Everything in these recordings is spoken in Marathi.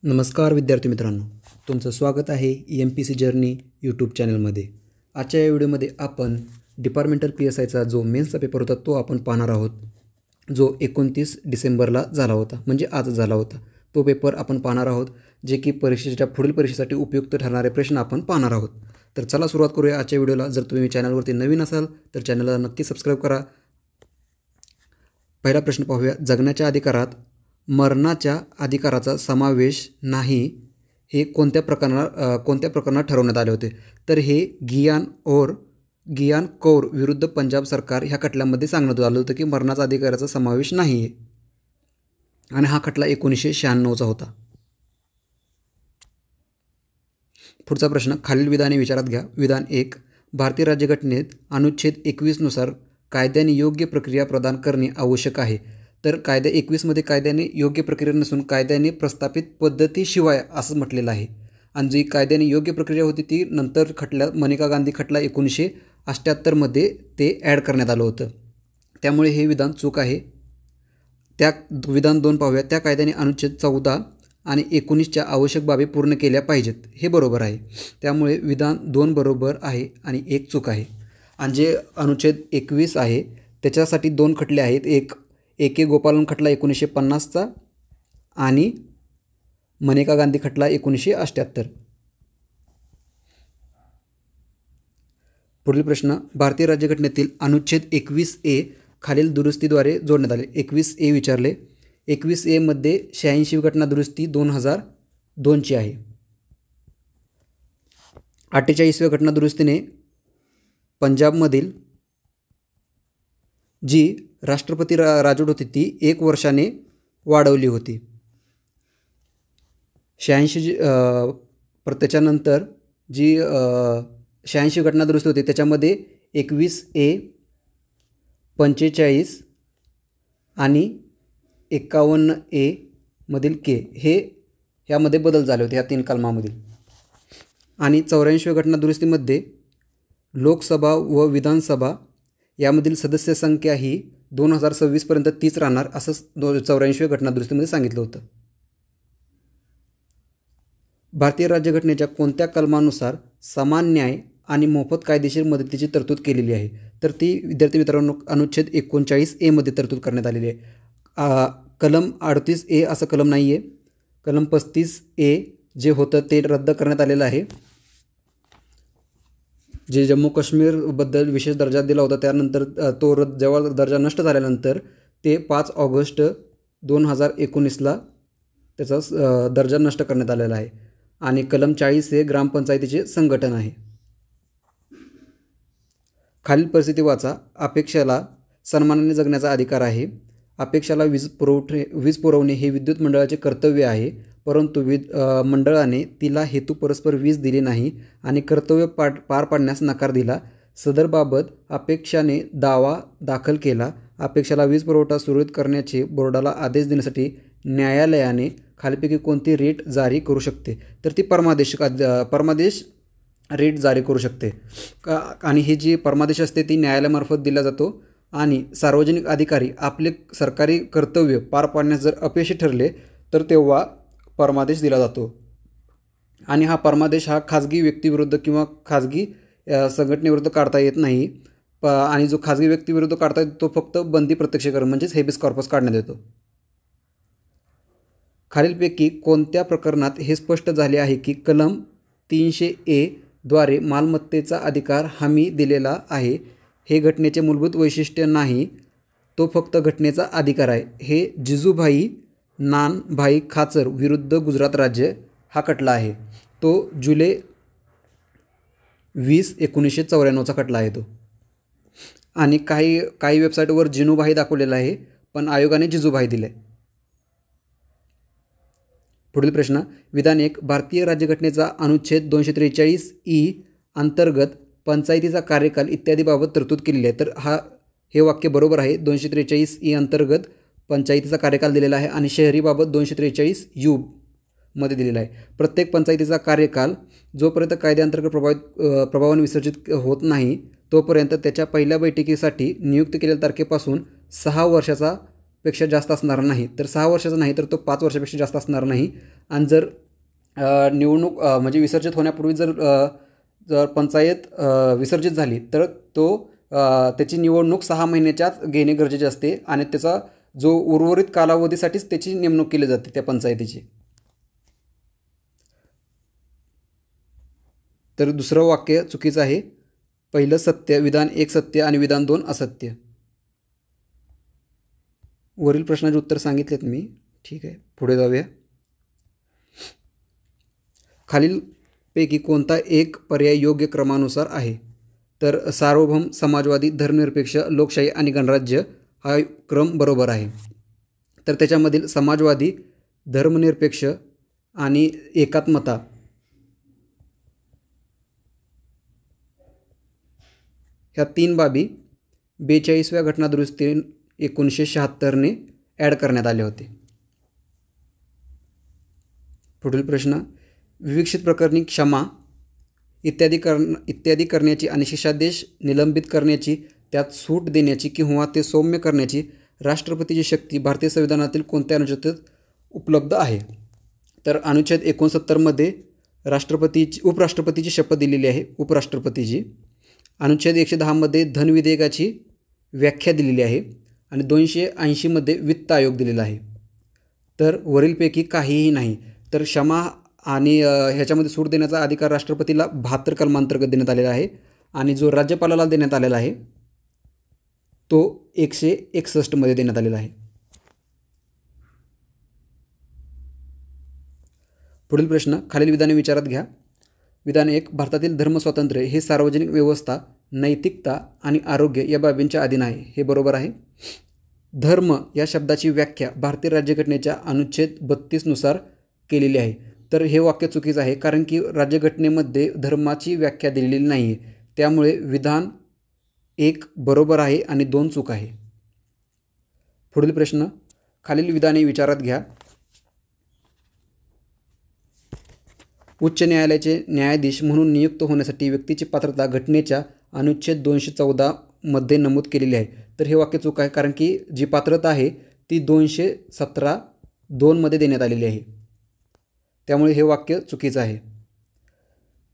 नमस्कार विद्यार्थी मित्रांनो, तुमचं स्वागत आहे EMPC जर्नी यूट्यूब चॅनलमध्ये। आजच्या या व्हिडिओमध्ये आपण डिपार्टमेंटल PSIचा जो मेन्सचा पेपर होता तो आपण पाहणार आहोत, जो 29 डिसेंबरला झाला होता, म्हणजे आज झाला होता। तो पेपर आपण पाहणार आहोत, जे की परीक्षेच्या पुढील परीक्षेसाठी उपयुक्त ठरणारे प्रश्न आपण पाहणार आहोत। तर चला सुरुवात करूया आजच्या व्हिडिओला। जर तुम्ही चॅनलवरती नवीन असाल तर चॅनलला नक्की सबस्क्राइब करा। पहिला प्रश्न पाहूया। जगण्याच्या अधिकारात मरणाच्या अधिकाराचा समावेश नाही हे कोणत्या प्रकरणात ठरवण्यात आले होते? तर हे गियान कौर विरुद्ध पंजाब सरकार ह्या खटल्यामध्ये सांगण्यात आलं होतं की मरणाचा अधिकाराचा समावेश नाही आहे, आणि हा खटला 1996चा होता। पुढचा प्रश्न खालील विधाने विचारात घ्या। विधान 1, भारतीय राज्यघटनेत अनुच्छेद 21 नुसार कायद्याने योग्य प्रक्रिया प्रदान करणे आवश्यक आहे। तर कायदा 21 मध्ये कायद्याने योग्य प्रक्रिया नसून कायद्याने प्रस्थापित पद्धतीशिवाय असं म्हटलेलं आहे, आणि जी कायद्याने योग्य प्रक्रिया होती ती नंतर खटल्या मनेका गांधी खटला 1978 मध्ये ते ॲड करण्यात आलं होतं, त्यामुळे हे विधान चूक आहे। त्या विधान 2 पाहूया। त्या कायद्याने अनुच्छेद 14 आणि 19च्या आवश्यक बाबी पूर्ण केल्या पाहिजेत, हे बरोबर आहे, त्यामुळे विधान 2 बरोबर आहे आणि 1 चूक आहे। आणि जे अनुच्छेद 21 आहे त्याच्यासाठी 2 खटले आहेत, एक A.K. गोपालन खटला 1950चा आणि मनेका गांधी खटला 1978। पुढील प्रश्न, भारतीय राज्यघटनेतील अनुच्छेद 21A खालील दुरुस्तीद्वारे जोडण्यात आले। 21A विचारले। 21A मध्ये 86वी घटना दुरुस्ती 2002ची आहे। 48व्या घटना दुरुस्तीने पंजाबमधील जी राष्ट्रपती राजवट होती ती 1 वर्षाने वाढवली होती। त्याच्यानंतर जी 86 घटना दुरुस्ती होती त्याच्यामध्ये 21A, 45 आणि 51A मधील के ह्यामध्ये बदल झाले होते, ह्या 3 कलमामधील। आणि 84व्या घटना दुरुस्तीमध्ये लोकसभा व विधानसभा यामधील सदस्य संख्या ही 2026 पर्यंत 30 राहणार असं 84व्या घटना दुरुस्तीमध्ये सांगितलं होतं। भारतीय राज्यघटनेच्या कोणत्या कलमानुसार समान न्याय आणि मोफत कायदेशीर मदतीची तरतूद केलेली आहे? तर ती विद्यार्थी मित्रांनो अनुच्छेद 39A मध्ये तरतूद करण्यात आलेली आहे। कलम 38A असं कलम नाही आहे, कलम 35A जे होतं ते रद्द करण्यात आलेलं आहे। जे जम्मू काश्मीरबद्दल विशेष दर्जा दिला होता त्यानंतर तो जेव्हा दर्जा नष्ट झाल्यानंतर ते 5 ऑगस्ट 2019ला त्याचा दर्जा नष्ट करण्यात आलेला आहे। आणि कलम 40 हे ग्रामपंचायतीचे संघटन आहे। खालील परिस्थिती वाचा। अपेक्षाला सन्मानाने जगण्याचा अधिकार आहे। अपेक्षाला वीज पुरवणे हे विद्युत मंडळाचे कर्तव्य आहे, परंतु मंडळाने तिला हेतू परस्पर वीज दिली नाही आणि कर्तव्य पार पाडण्यास नकार दिला। सदरबाबत अपेक्षाने दावा दाखल केला। अपेक्षाला वीज पुरवठा सुरळीत करण्याचे बोर्डाला आदेश देण्यासाठी न्यायालयाने खालीलपैकी कोणती रेट जारी करू शकते? तर ती परमादेश रेट जारी करू शकते। आणि ही जी परमादेश असते ती न्यायालयामार्फत दिला जातो, आणि सार्वजनिक अधिकारी आपले सरकारी कर्तव्य पार पाडण्यास जर अपयशी ठरले तर तेव्हा परमादेश दिला जातो। आणि हा परमादेश हा खाजगी व्यक्तीविरुद्ध किंवा खाजगी संघटनेविरुद्ध काढता येत नाही, आणि जो खाजगी व्यक्तीविरुद्ध काढता येतो तो फक्त बंदी प्रत्यक्षीकरण म्हणजेच हेबिस कॉर्पस काढण्यात येतो। खालीलपैकी कोणत्या प्रकरणात हे स्पष्ट झाले आहे की कलम 300A द्वारे मालमत्तेचा अधिकार हमी दिलेला आहे? हे घटनेचे मूलभूत वैशिष्ट्य नाही, तो फक्त घटनेचा अधिकार आहे। हे जिजूभाई नानभाई खाचर विरुद्ध गुजरात राज्य हा खटला आहे, तो जुलै 20, 1994चा खटला आहे तो। आणि काही वेबसाईटवर जिनूभाई दाखवलेला आहे, पण आयोगाने जिजूभाई दिले। पुढील प्रश्न, विधान 1, भारतीय राज्यघटनेचा अनुच्छेद 243E अंतर्गत पंचायतीचा कार्यकाल इत्यादीबाबत तरतूद केलेली आहे। तर हे वाक्य बरोबर आहे। 243E अंतर्गत पंचायतीचा कार्यकाल दिलेला आहे, आणि शहरीबाबत 243U मध्ये दिलेला आहे। प्रत्येक पंचायतीचा कार्यकाल जोपर्यंत कायद्याअंतर्गत प्रभावाने विसर्जित होत नाही तोपर्यंत त्याच्या पहिल्या बैठकीसाठी नियुक्त केलेल्या तारखेपासून 6 वर्षाचा पेक्षा जास्त असणार नाही, तर 6 वर्षाचा नाही तर तो 5 वर्षापेक्षा जास्त असणार नाही. आणि जर निवडणूक म्हणजे विसर्जित होण्यापूर्वी जर पंचायत विसर्जित झाली तर त्याची निवडणूक 6 महिन्याच्या आत घेणे गरजेचे असते आणि त्याचा जो उर्वरित कालावधीसाठीच त्याची नेमणूक केली जाते त्या पंचायतीची. तर दुसरं वाक्य चुकीचं आहे. पहिलं सत्य, विधान 1 सत्य आणि विधान 2 असत्य. वरील प्रश्नाचे उत्तर सांगितलेत मी. ठीक आहे, पुढे जाऊया. खालीलपैकी कोणता एक पर्याय योग्य क्रमानुसार आहे? तर सार्वभौम, समाजवादी, धर्मनिरपेक्ष, लोकशाही आणि गणराज्य हा क्रम बरोबर आहे. तर त्याच्यामधील समाजवादी, धर्मनिरपेक्ष आणि एकात्मता ह्या 3 बाबी 42व्या घटनादुरुस्ती 1976ने ॲड करण्यात आले होते. पुढील प्रश्न, विवक्षित प्रकरणी क्षमा इत्यादी करण्याची आणि शिक्षादेश निलंबित करण्याची, त्यात सूट देण्याची किंवा ते सौम्य करण्याची राष्ट्रपतीची शक्ती भारतीय संविधानातील कोणत्या अनुच्छेदात उपलब्ध आहे? तर अनुच्छेद 69मध्ये उपराष्ट्रपतीची शपथ दिलेली आहे, उपराष्ट्रपतीची. अनुच्छेद 110मध्ये धनविधेयकाची व्याख्या दिलेली आहे आणि 280मध्ये वित्त आयोग दिलेला आहे. तर वरीलपैकी काहीही नाही. तर क्षमा आणि ह्याच्यामध्ये सूट देण्याचा अधिकार राष्ट्रपतीला 72 कलमांतर्गत देण्यात आलेला आहे आणि जो राज्यपालाला देण्यात आलेला आहे तो 161मध्ये देण्यात आलेला आहे. पुढील प्रश्न, खालील विधाने विचारात घ्या. विधान 1, भारतातील धर्मस्वातंत्र्य हे सार्वजनिक व्यवस्था, नैतिकता आणि आरोग्य या बाबींच्या अधीन आहे. हे बरोबर आहे. धर्म या शब्दाची व्याख्या भारतीय राज्यघटनेच्या अनुच्छेद 32 नुसार केलेली आहे. तर हे वाक्य चुकीचं आहे, कारण की राज्यघटनेमध्ये धर्माची व्याख्या दिलेली नाही आहे. त्यामुळे विधान 1 बरोबर आहे आणि 2 चूक आहे. पुढील प्रश्न, खालील विधाने विचारात घ्या. उच्च न्यायालयाचे न्यायाधीश म्हणून नियुक्त होण्यासाठी व्यक्तीची पात्रता घटनेच्या अनुच्छेद 214 मध्ये नमूद केलेली आहे. तर हे वाक्य चूक आहे, कारण की जी पात्रता आहे ती 217(2) मध्ये देण्यात आलेली आहे. त्यामुळे हे वाक्य चुकीचं आहे.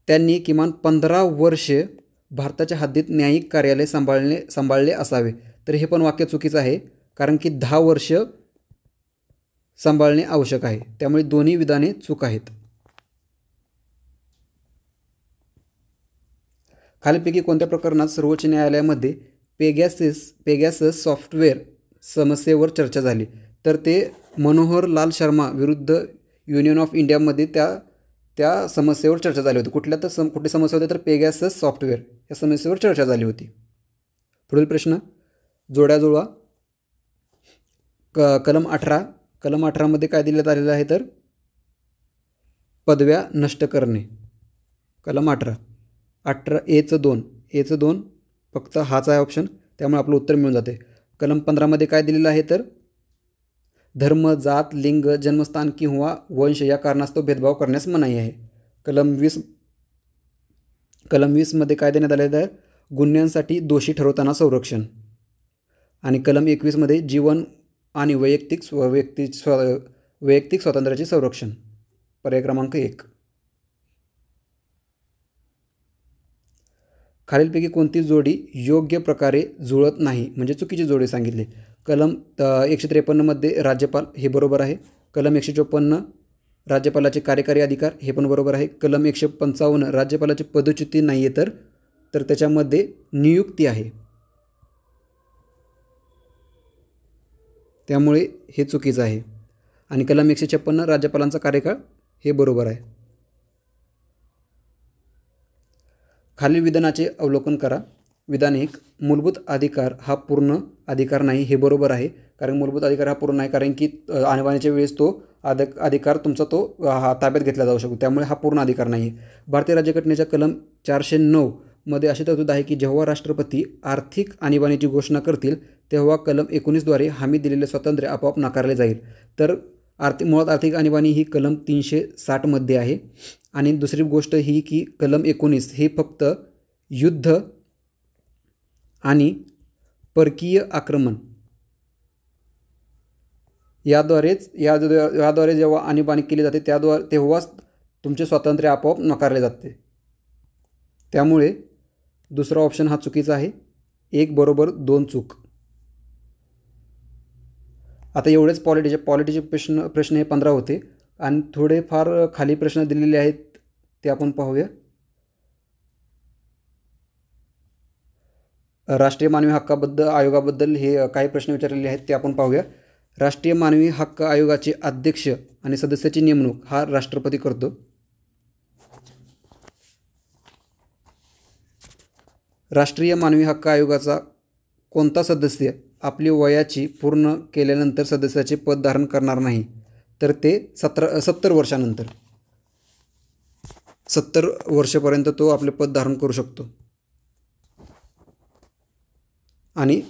त्यांनी किमान 15 वर्षे भारताच्या हद्दीत न्यायिक कार्यालय सांभाळले असावे. तर हे पण वाक्य चुकीचं आहे, कारण की 10 वर्ष सांभाळणे आवश्यक आहे. त्यामुळे दोन्ही विधाने चूक आहेत. खालीलपैकी कोणत्या प्रकरणात सर्वोच्च न्यायालयामध्ये पेगॅसस सॉफ्टवेअर समस्येवर चर्चा झाली? तर ते मनोहर लाल शर्मा विरुद्ध युनियन ऑफ इंडियामध्ये त्या समस्येवर चर्चा झाली होती. कुठली समस्या होती? तर पेगॅसस सॉफ्टवेअर या समस्येवर चर्चा झाली होती. पुढील प्रश्न, जोड्या जुळवा. कलम 18मध्ये काय दिलेलं आलेलं आहे? तर पदव्या नष्ट करणे. कलम 18 2 फक्त हाच आहे ऑप्शन, त्यामुळे आपलं उत्तर मिळून जाते. कलम 15मध्ये काय दिलेलं आहे? तर धर्म, जात, लिंग, जन्मस्थान किंवा वंश या कारणास्तव भेदभाव करण्यास मनाई आहे. कलम 20मध्ये काय देण्यात आले? तर गुन्ह्यांसाठी दोषी ठरवताना संरक्षण. आणि कलम 21मध्ये जीवन आणि वैयक्तिक स्वातंत्र्याचे संरक्षण. पर्याय क्रमांक 1. खालीलपैकी कोणती जोडी योग्य प्रकारे जुळत नाही, म्हणजे चुकीची जोडी सांगितली? कलम 153मध्ये राज्यपाल, हे बरोबर आहे. कलम 154 राज्यपालाचे कार्यकारी अधिकार, हे पण बरोबर आहे. कलम 155 राज्यपालाची पदच्युती नाही आहे, तर त्याच्यामध्ये नियुक्ती आहे. त्यामुळे हे चुकीचं आहे. आणि कलम 156 राज्यपालांचा कार्यकाळ, हे बरोबर आहे. खालील विधानाचे अवलोकन करा. विधान 1, मूलभूत अधिकार हा पूर्ण अधिकार नाही. हे बरोबर आहे, कारण मूलभूत अधिकार हा पूर्ण नाही, कारण की आणीबाणीच्या वेळेस तो अधिकार तुमचा ताब्यात घेतला जाऊ शकतो. त्यामुळे हा पूर्ण अधिकार नाही आहे. भारतीय राज्यघटनेच्या कलम 409मध्ये अशी तरतूद आहे की जेव्हा राष्ट्रपती आर्थिक आणीबाणीची घोषणा करतील तेव्हा कलम 19 द्वारे हमी दिलेले स्वातंत्र्य आपोआप नाकारले जाईल. तर मुळात आर्थिक आणीबाणी ही कलम 360मध्ये आहे. आणि दुसरी गोष्ट ही की कलम 19 हे फक्त युद्ध आणि परकीय आक्रमण याद्वारे जेव्हा आणीबाणी केली जाते तेव्हाच तुमचे स्वातंत्र्य आपोआप नाकारले जाते. त्यामुळे दुसरा ऑप्शन हा चुकीचा आहे. 1 बरोबर 2 चूक. आता एवढेच पॉलिटीचे प्रश्न हे 15 होते आणि थोडेफार खाली प्रश्न दिलेले आहेत ते आपण पाहूया. राष्ट्रीय मानवी हक्क आयोगाबद्दल हे काही प्रश्न विचारलेले आहेत ते आपण पाहूया. राष्ट्रीय मानवी हक्क आयोगाचे अध्यक्ष आणि सदस्याची नेमणूक हा राष्ट्रपती करतो. राष्ट्रीय मानवी हक्क आयोगाचा कोणता सदस्य आपली वयाची पूर्ण केल्यानंतर सदस्याचे पद धारण करणार नाही, तर ते 70 वर्षानंतर. 70 वर्षापर्यंत तो आपले पद धारण करू शकतो. आणि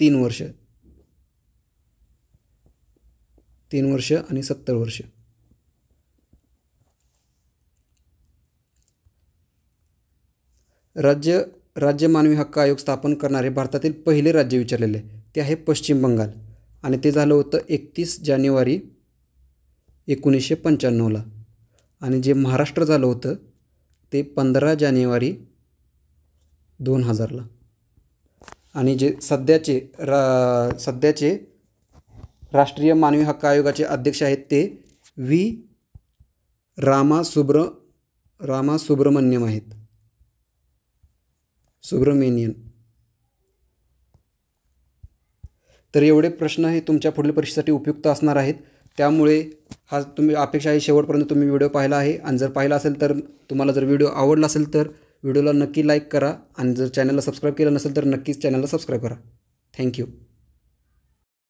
3 वर्ष आणि 70 वर्ष. राज्य मानवी हक्क आयोग स्थापन करणारे भारतातील पहिले राज्य विचारलेले ते आहे पश्चिम बंगाल आणि ते झालं होतं 31 जानेवारी 1995ला. आणि जे महाराष्ट्र झालं होतं ते 15 जानेवारी 2000ला. आणि जे सध्याचे राष्ट्रीय मानवी हक्क आयोगाचे अध्यक्ष आहेत ते व्ही रामासुब्रमण्यम आहेत. तर एवढे प्रश्न हे तुमच्या पुढील परीक्षेसाठी उपयुक्त असणार आहेत. त्यामुळे हा अपेक्षा आहे शेवटपर्यंत तुम्ही व्हिडिओ पाहिला आहे. आणि जर पाहिला असेल तर तुम्हाला जर व्हिडिओ आवडला असेल तर व्हिडिओला नक्की लाईक करा आणि जर चॅनलला सबस्क्राईब केलं नसेल तर नक्कीच चॅनलला सबस्क्राईब करा. थँक्यू.